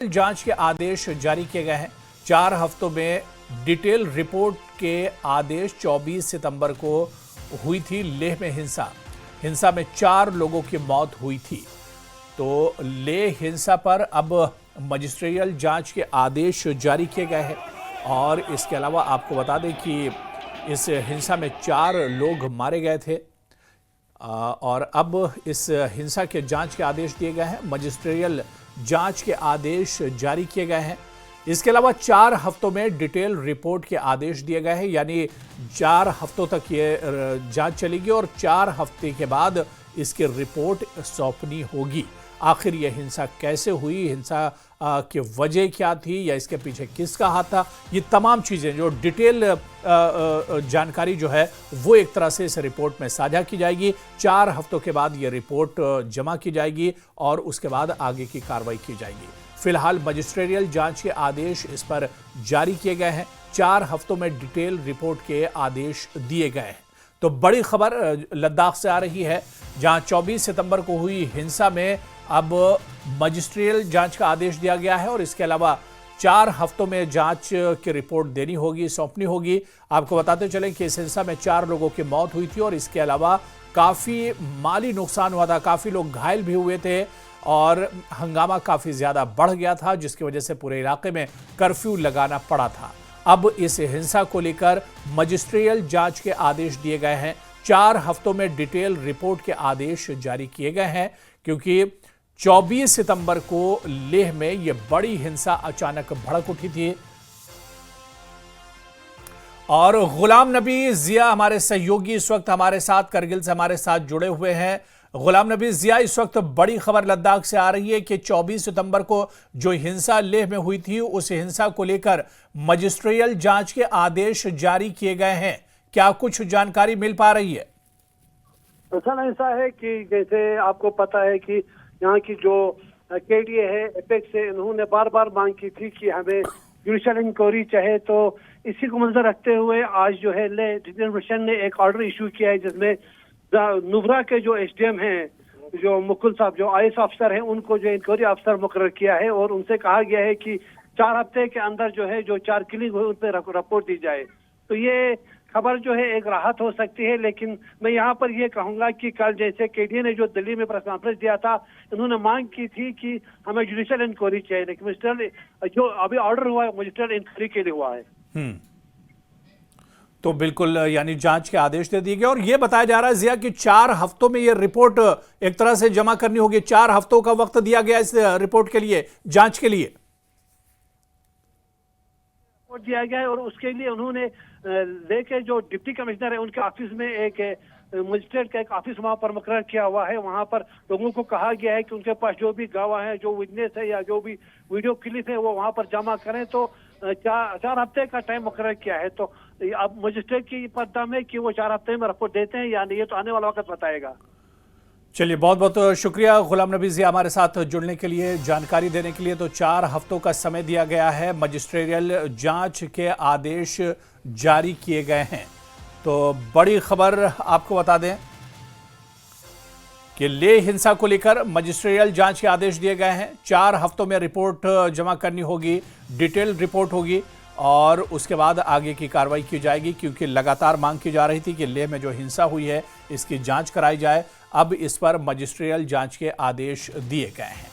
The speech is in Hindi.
जांच के आदेश जारी किए गए हैं। 4 हफ्तों में डिटेल रिपोर्ट के आदेश। 24 सितंबर को हुई थी लेह में हिंसा में 4 लोगों की मौत हुई थी। तो लेह हिंसा पर अब मजिस्ट्रियल जांच के आदेश जारी किए गए हैं। और इसके अलावा आपको बता दें कि इस हिंसा में 4 लोग मारे गए थे और अब इस हिंसा के जांच के आदेश दिए गए हैं। मजिस्ट्रियल जांच के आदेश जारी किए गए हैं। इसके अलावा 4 हफ्तों में डिटेल रिपोर्ट के आदेश दिए गए हैं, यानी 4 हफ्तों तक ये जांच चलेगी और 4 हफ्ते के बाद इसकी रिपोर्ट सौंपनी होगी। आखिर यह हिंसा कैसे हुई, हिंसा की वजह क्या थी या इसके पीछे किसका हाथ था, ये तमाम चीज़ें जो डिटेल जानकारी जो है वो एक तरह से इस रिपोर्ट में साझा की जाएगी। 4 हफ्तों के बाद ये रिपोर्ट जमा की जाएगी और उसके बाद आगे की कार्रवाई की जाएगी। फिलहाल मजिस्ट्रियल जांच के आदेश इस पर जारी किए गए हैं। 4 हफ्तों में डिटेल रिपोर्ट के आदेश दिए गए हैं। तो बड़ी खबर लद्दाख से आ रही है, जहां 24 सितंबर को हुई हिंसा में अब मजिस्ट्रियल जांच का आदेश दिया गया है और इसके अलावा 4 हफ्तों में जांच की रिपोर्ट देनी होगी, सौंपनी होगी। आपको बताते चलें कि इस हिंसा में 4 लोगों की मौत हुई थी और इसके अलावा काफ़ी माली नुकसान हुआ था, काफ़ी लोग घायल भी हुए थे और हंगामा काफ़ी ज़्यादा बढ़ गया था, जिसकी वजह से पूरे इलाके में कर्फ्यू लगाना पड़ा था। अब इस हिंसा को लेकर मजिस्ट्रियल जांच के आदेश दिए गए हैं। 4 हफ्तों में डिटेल रिपोर्ट के आदेश जारी किए गए हैं, क्योंकि 24 सितंबर को लेह में यह बड़ी हिंसा अचानक भड़क उठी थी। और गुलाम नबी जिया हमारे सहयोगी इस वक्त हमारे साथ करगिल से हमारे साथ जुड़े हुए हैं। गुलाम नबी जिया, इस वक्त बड़ी खबर लद्दाख से आ रही है कि 24 सितंबर को जो हिंसा लेह में हुई थी, उस हिंसा को लेकर मजिस्ट्रियल जांच के आदेश जारी किए गए हैं। क्या कुछ जानकारी मिल पा रही है? दरअसल ऐसा है कि जैसे आपको पता है कि यहाँ की जो केडीए है एपेक्स से, इन्होंने बार बार मांग की थी कि हमें जुडिशियल इंक्वायरी चाहे। तो इसी को मंजर रखते हुए आज जो है ले डिटेल मिशन ने एक ऑर्डर इशू किया है, जिसमें नुब्रा के जो एसडीएम हैं, जो मुकुल साहब जो आईएएस अफसर हैं, उनको जो इंक्वायरी अफसर मुकर्रर किया है और उनसे कहा गया है कि 4 हफ्ते के अंदर जो है जो 4 किलिंग हुए उन पर रिपोर्ट दी जाए। तो ये खबर जो है एक राहत हो सकती है। लेकिन मैं यहाँ पर ये कहूंगा कि कल जैसे केडीए ने जो दिल्ली में प्रेस कॉन्फ्रेंस दिया था, इन्होंने मांग की थी कि हमें जुडिशियल इंक्वायरी चाहिए, लेकिन मजिस्ट्रियल जो अभी ऑर्डर हुआ है मजिस्ट्रियल इंक्वायरी के लिए हुआ है। तो बिल्कुल, यानी जांच के आदेश दे दिए गए और यह बताया जा रहा है जिया कि 4 हफ्तों में यह रिपोर्ट एक तरह से जमा करनी होगी। 4 हफ्तों का वक्त दिया गया इस रिपोर्ट के लिए, जांच के लिए दिया गया है। और उसके लिए उन्होंने लेके जो डिप्टी कमिश्नर है उनके ऑफिस में एक मजिस्ट्रेट का एक ऑफिस वहां पर मुकर्रर किया हुआ है। वहां पर लोगों को कहा गया है कि उनके पास जो भी गवाह है, जो विटनेस है या जो भी वीडियो क्लिप है, वो वहां पर जमा करें। तो 4 हफ्ते का टाइम मुकर्रर किया है। तो अब मजिस्ट्रेट की पद्दा में कि वो 4 हफ्ते में रिपोर्ट देते हैं या नहीं, ये तो आने वाला वक्त बताएगा। चलिए, बहुत बहुत शुक्रिया गुलाम नबी जिया हमारे साथ जुड़ने के लिए, जानकारी देने के लिए। तो 4 हफ्तों का समय दिया गया है, मजिस्ट्रियल जांच के आदेश जारी किए गए हैं। तो बड़ी खबर आपको बता दें कि लेह हिंसा को लेकर मजिस्ट्रियल जांच के आदेश दिए गए हैं। 4 हफ्तों में रिपोर्ट जमा करनी होगी, डिटेल रिपोर्ट होगी और उसके बाद आगे की कार्रवाई की जाएगी, क्योंकि लगातार मांग की जा रही थी कि लेह में जो हिंसा हुई है इसकी जांच कराई जाए। अब इस पर मजिस्ट्रियल जांच के आदेश दिए गए हैं।